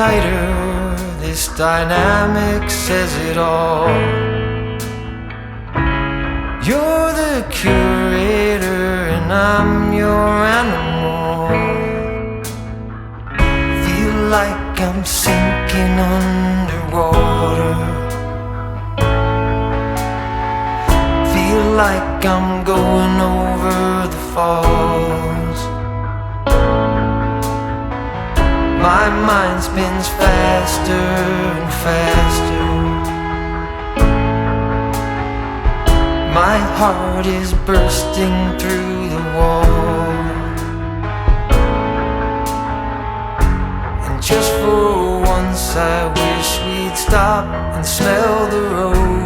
tighter. This dynamic says it all. You're the curator and I'm your animal. Feel like I'm sinking underwater. Feel like I'm going over the falls. My mind spins faster and faster. My heart is bursting through the wall. And just for once I wish we'd stop and smell the roses.